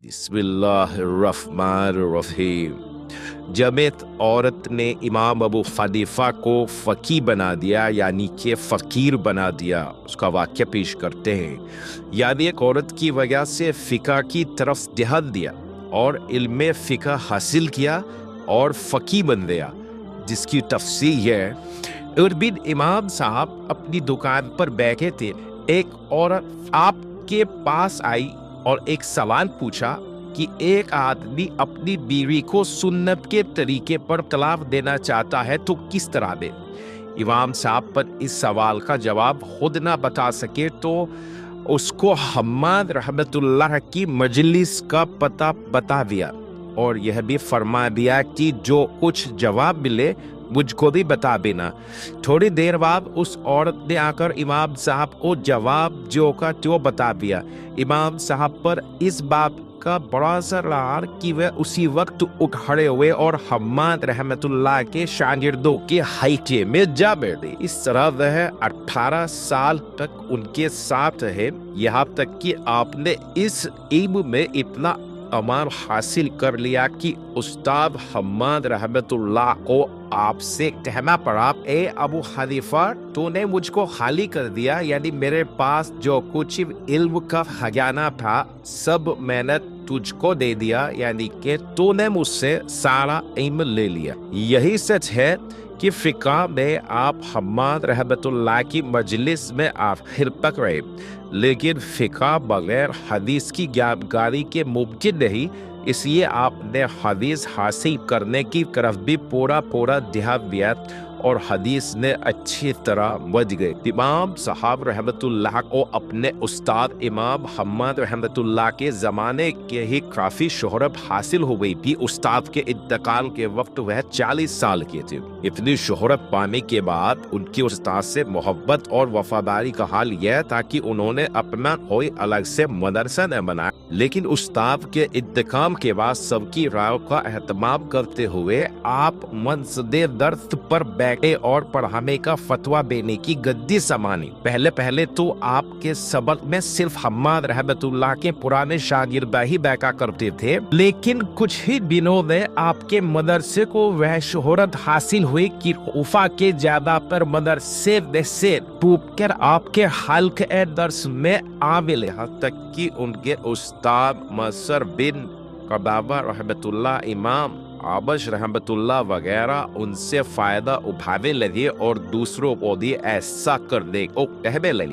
بسم اللہ الرحمن الرحیم۔ جب ایک عورت نے امام ابو حنیفہ کو فقیہ بنا دیا، یعنی کہ فقیر بنا دیا، اس کا واقعہ پیش کرتے ہیں۔ یعنی ایک عورت کی وجہ سے فقہ کی طرف دھیان دیا اور علم فقہ حاصل کیا اور فقیہ بن گیا، جس کی تفصیل ہے۔ ایک دن امام صاحب اپنی دکان پر بیٹھے تھے، ایک عورت آپ کے پاس آئی اور ایک سوال پوچھا کہ ایک آدمی اپنی بیوی کو سنت کے طریقے پر طلاق دینا چاہتا ہے تو کس طرح دے؟ امام صاحب پر اس سوال کا جواب خود نہ بتا سکے تو اس کو حماد رحمت اللہ کی مجلس کا پتہ بتا دیا اور یہ بھی فرما دیا کہ جو کچھ جواب ملے مجھ کو بھی بتا دینا۔ تھوڑی دیر بعد اس عورت نے آ کر امام صاحب کو جواب جو کا تو بتا دیا۔ امام صاحب پر اس بات کا بڑا اثر رہا کہ وہ اسی وقت اٹھ کھڑے ہوئے اور حماد رحمت اللہ کے شاگردوں کے ہائٹے میں جا بیٹھے۔ اس طرح وہ 18 سال تک ان کے ساتھ رہے، یہاں تک کہ آپ نے اس علم میں اتنا امار حاصل کر لیا کہ استاد حماد رحمت اللہ کو آپ سے کہنا پڑا، اے ابو حنیفہ تو نے مجھ کو خالی کر دیا، یعنی میرے پاس جو کچھ علم کا خزانہ تھا سب میں نے تجھ کو دے دیا، یعنی کہ تو نے مجھ سے سارا علم لے لیا۔ یہی سچ ہے کہ فقہ میں آپ حماد رحمت اللہ کی مجلس میں آخر تک رہے، لیکن فقہ بغیر حدیث کی جانکاری کے ممکن نہیں، اس لیے آپ نے حدیث حاصل کرنے کی طرف بھی پورا دھیان دیا اور حدیث نے اچھی طرح بچ گئے۔ امام صاحب رحمت اللہ کو اپنے استاد امام حماد رحمت اللہ کے زمانے کے ہی کافی شہرت حاصل ہو گئی تھی۔ استاد کے انتقال کے وقت وہ 40 سال کے تھے۔ اتنی شہرت پانے کے بعد ان کے استاد سے محبت اور وفاداری کا حال یہ تھا کہ انہوں نے اپنا کوئی الگ سے مدرسہ نہ بنایا، لیکن استاد کے انتقال کے بعد سب کی رائے کا اہتمام کرتے ہوئے آپ منصب درس پر بیٹھے اور پڑھانے کا فتویٰ دینے کی گدی سنبھالی۔ پہلے تو آپ کے سبق میں صرف حماد رحمت اللہ کے پرانے شاگرد ہی بیٹھا کرتے تھے، لیکن کچھ ہی دنوں میں آپ کے مدرسے کو وہ شہرت حاصل ہوئی کہ کوفہ کے زیادہ تر مدرسے سے ڈوب کر آپ کے حلقہ درس میں آ ملے، حتیٰ تک کہ ان کے استاد مصر بن قدامہ رحمت اللہ، امام آبش رحمت اللہ وغیرہ ان سے فائدہ اٹھانے لگے اور دوسروں کو بھی ایسا کرنے کو کہنے لگے۔